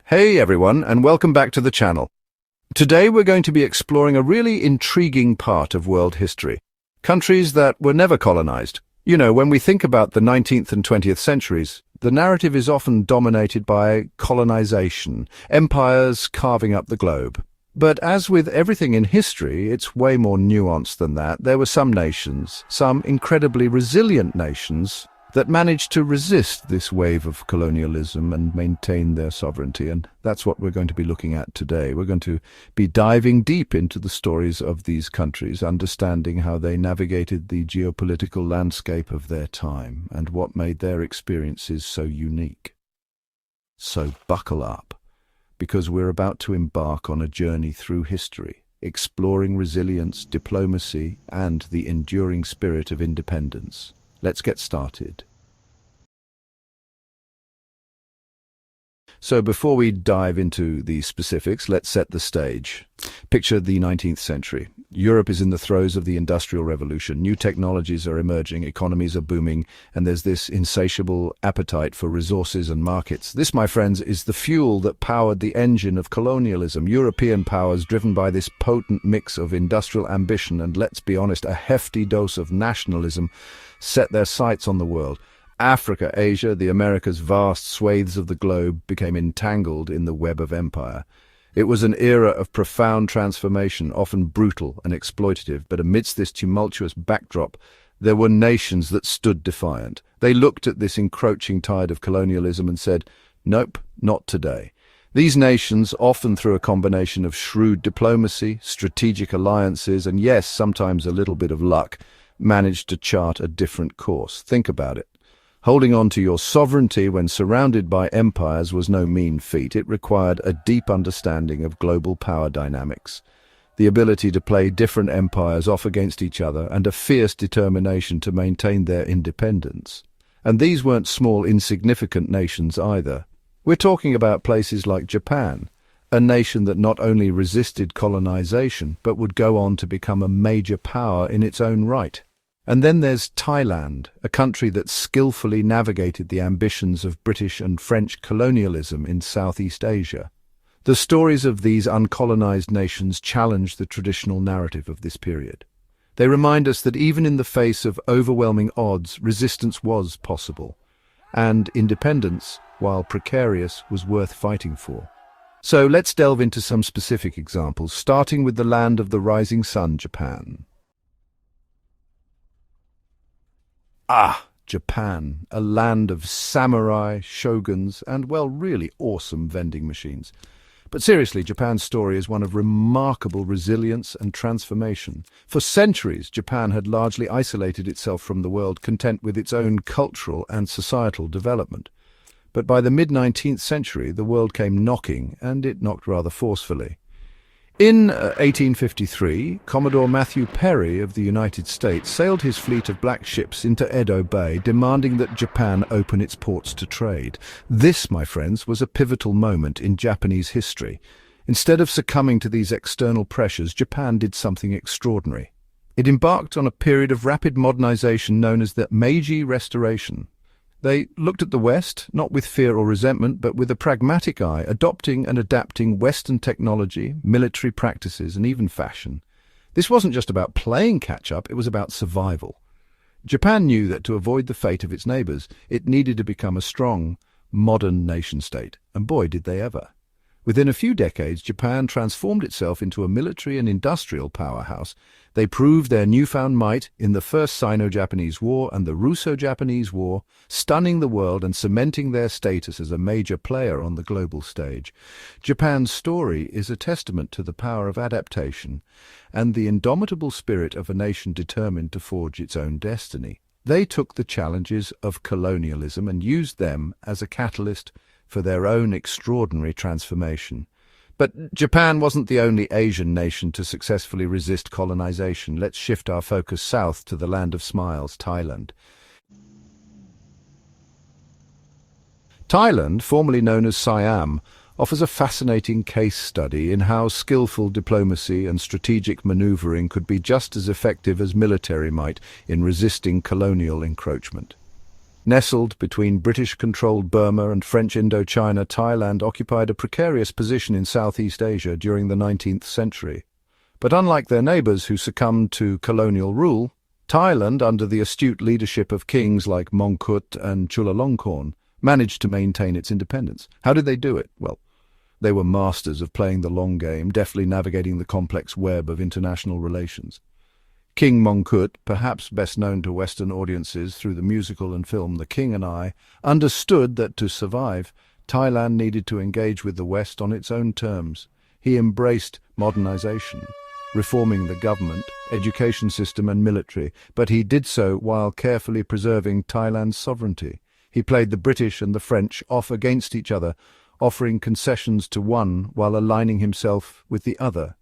Hey everyone, and welcome back to the channel. Today we're going to be exploring a really intriguing part of world history. Countries that were never colonized. You know, when we think about the 19th and 20th centuries, the narrative is often dominated by colonization, empires carving up the globe. But as with everything in history, it's way more nuanced than that. There were some nations, some incredibly resilient nations, that managed to resist this wave of colonialism and maintain their sovereignty. And that's what we're going to be looking at today. We're going to be diving deep into the stories of these countries, understanding how they navigated the geopolitical landscape of their time and what made their experiences so unique. So buckle up, because we're about to embark on a journey through history, exploring resilience, diplomacy, and the enduring spirit of independence. Let's get started. So before we dive into the specifics, let's set the stage. Picture the 19th century. Europe is in the throes of the Industrial Revolution. New technologies are emerging, economies are booming, and there's this insatiable appetite for resources and markets. This, my friends, is the fuel that powered the engine of colonialism. European powers, driven by this potent mix of industrial ambition and, let's be honest, a hefty dose of nationalism, set their sights on the world. Africa, Asia, the Americas, vast swathes of the globe became entangled in the web of empire. It was an era of profound transformation, often brutal and exploitative, but amidst this tumultuous backdrop, there were nations that stood defiant. They looked at this encroaching tide of colonialism and said, "Nope, not today." These nations, often through a combination of shrewd diplomacy, strategic alliances, and yes, sometimes a little bit of luck, managed to chart a different course. Think about it. Holding on to your sovereignty when surrounded by empires was no mean feat. It required a deep understanding of global power dynamics, the ability to play different empires off against each other, and a fierce determination to maintain their independence. And these weren't small, insignificant nations either. We're talking about places like Japan, a nation that not only resisted colonization, but would go on to become a major power in its own right. And then there's Thailand, a country that skillfully navigated the ambitions of British and French colonialism in Southeast Asia. The stories of these uncolonized nations challenge the traditional narrative of this period. They remind us that even in the face of overwhelming odds, resistance was possible, and independence, while precarious, was worth fighting for. So let's delve into some specific examples, starting with the land of the rising sun, Japan. Japan, a land of samurai, shoguns, and, well, really awesome vending machines. But seriously, Japan's story is one of remarkable resilience and transformation. For centuries, Japan had largely isolated itself from the world, content with its own cultural and societal development. But by the mid-19th century, the world came knocking, and it knocked rather forcefully. In 1853, Commodore Matthew Perry of the United States sailed his fleet of black ships into Edo Bay, demanding that Japan open its ports to trade. This, my friends, was a pivotal moment in Japanese history. Instead of succumbing to these external pressures, Japan did something extraordinary. It embarked on a period of rapid modernization known as the Meiji Restoration. They looked at the West, not with fear or resentment, but with a pragmatic eye, adopting and adapting Western technology, military practices, and even fashion. This wasn't just about playing catch-up, it was about survival. Japan knew that to avoid the fate of its neighbors, it needed to become a strong, modern nation-state. And boy, did they ever. Within a few decades, Japan transformed itself into a military and industrial powerhouse. They proved their newfound might in the First Sino-Japanese War and the Russo-Japanese War, stunning the world and cementing their status as a major player on the global stage. Japan's story is a testament to the power of adaptation and the indomitable spirit of a nation determined to forge its own destiny. They took the challenges of colonialism and used them as a catalyst for their own extraordinary transformation. But Japan wasn't the only Asian nation to successfully resist colonization. Let's shift our focus south to the land of smiles, Thailand. Thailand, formerly known as Siam, offers a fascinating case study in how skillful diplomacy and strategic maneuvering could be just as effective as military might in resisting colonial encroachment. Nestled between British-controlled Burma and French Indochina, Thailand occupied a precarious position in Southeast Asia during the 19th century. But unlike their neighbours who succumbed to colonial rule, Thailand, under the astute leadership of kings like Mongkut and Chulalongkorn, managed to maintain its independence. How did they do it? Well, they were masters of playing the long game, deftly navigating the complex web of international relations. King Mongkut, perhaps best known to Western audiences through the musical and film The King and I, understood that to survive, Thailand needed to engage with the West on its own terms. He embraced modernization, reforming the government, education system and military, but he did so while carefully preserving Thailand's sovereignty. He played the British and the French off against each other, offering concessions to one while aligning himself with the other.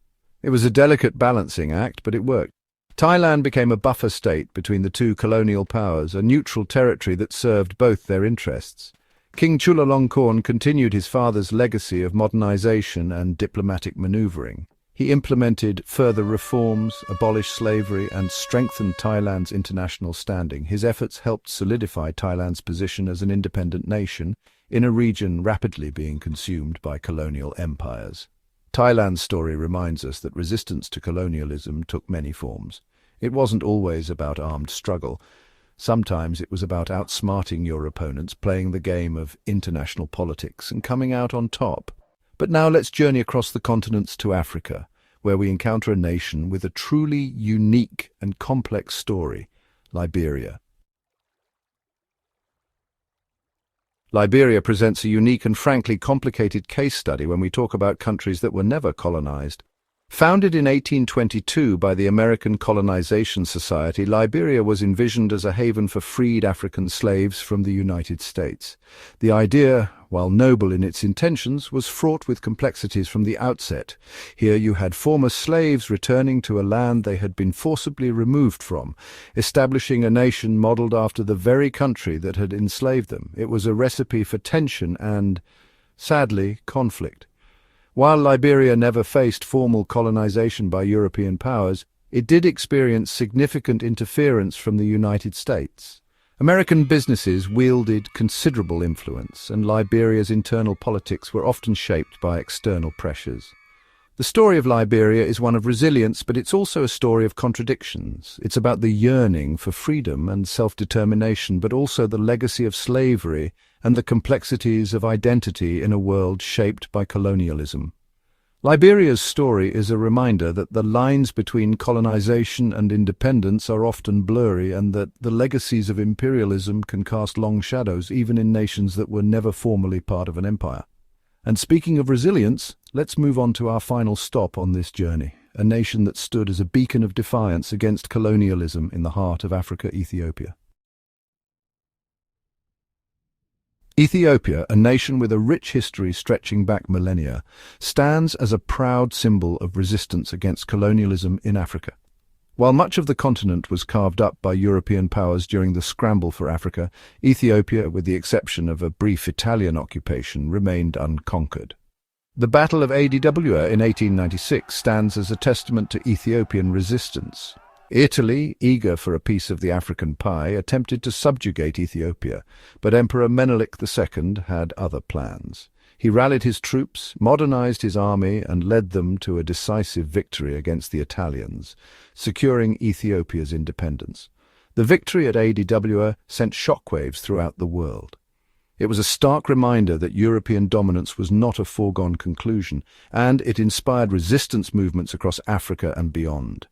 It was a delicate balancing act, but it worked. Thailand became a buffer state between the two colonial powers, a neutral territory that served both their interests. King Chulalongkorn continued his father's legacy of modernization and diplomatic maneuvering. He implemented further reforms, abolished slavery, and strengthened Thailand's international standing. His efforts helped solidify Thailand's position as an independent nation in a region rapidly being consumed by colonial empires. Thailand's story reminds us that resistance to colonialism took many forms. It wasn't always about armed struggle. Sometimes it was about outsmarting your opponents, playing the game of international politics, and coming out on top. But now let's journey across the continents to Africa, where we encounter a nation with a truly unique and complex story, Liberia. Liberia presents a unique and frankly complicated case study when we talk about countries that were never colonized. Founded in 1822 by the American Colonization Society, Liberia was envisioned as a haven for freed African slaves from the United States. The idea, while noble in its intentions, was fraught with complexities from the outset. Here you had former slaves returning to a land they had been forcibly removed from, establishing a nation modeled after the very country that had enslaved them. It was a recipe for tension and, sadly, conflict. While Liberia never faced formal colonization by European powers, it did experience significant interference from the United States. American businesses wielded considerable influence, and Liberia's internal politics were often shaped by external pressures. The story of Liberia is one of resilience, but it's also a story of contradictions. It's about the yearning for freedom and self-determination, but also the legacy of slavery and the complexities of identity in a world shaped by colonialism. Liberia's story is a reminder that the lines between colonization and independence are often blurry, and that the legacies of imperialism can cast long shadows even in nations that were never formally part of an empire. And speaking of resilience, let's move on to our final stop on this journey, a nation that stood as a beacon of defiance against colonialism in the heart of Africa, Ethiopia. Ethiopia, a nation with a rich history stretching back millennia, stands as a proud symbol of resistance against colonialism in Africa. While much of the continent was carved up by European powers during the scramble for Africa, Ethiopia, with the exception of a brief Italian occupation, remained unconquered. The Battle of Adwa in 1896 stands as a testament to Ethiopian resistance. Italy, eager for a piece of the African pie, attempted to subjugate Ethiopia, but Emperor Menelik II had other plans. He rallied his troops, modernized his army, and led them to a decisive victory against the Italians, securing Ethiopia's independence. The victory at Adwa sent shockwaves throughout the world. It was a stark reminder that European dominance was not a foregone conclusion, and it inspired resistance movements across Africa and beyond.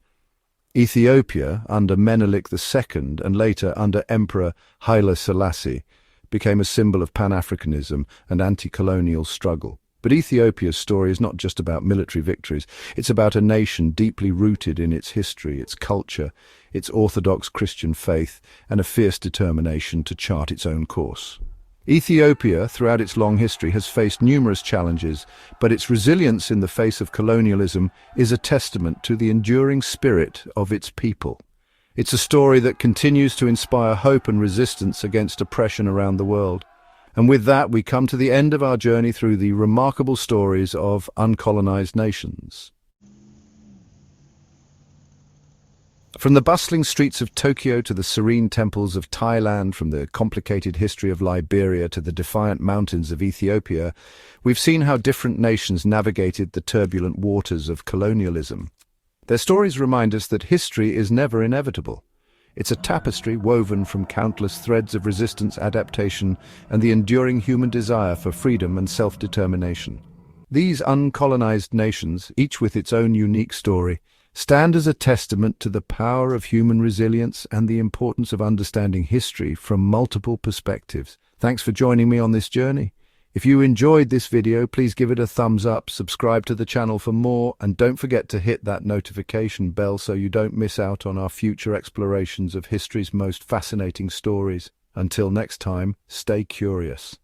Ethiopia, under Menelik II and later under Emperor Haile Selassie, became a symbol of Pan-Africanism and anti-colonial struggle. But Ethiopia's story is not just about military victories. It's about a nation deeply rooted in its history, its culture, its Orthodox Christian faith, and a fierce determination to chart its own course. Ethiopia, throughout its long history, has faced numerous challenges, but its resilience in the face of colonialism is a testament to the enduring spirit of its people. It's a story that continues to inspire hope and resistance against oppression around the world. And with that, we come to the end of our journey through the remarkable stories of uncolonized nations. From the bustling streets of Tokyo to the serene temples of Thailand, from the complicated history of Liberia to the defiant mountains of Ethiopia, we've seen how different nations navigated the turbulent waters of colonialism. Their stories remind us that history is never inevitable. It's a tapestry woven from countless threads of resistance, adaptation, and the enduring human desire for freedom and self-determination. These uncolonized nations, each with its own unique story, stand as a testament to the power of human resilience and the importance of understanding history from multiple perspectives. Thanks for joining me on this journey. If you enjoyed this video, please give it a thumbs up, subscribe to the channel for more, and don't forget to hit that notification bell so you don't miss out on our future explorations of history's most fascinating stories. Until next time, stay curious.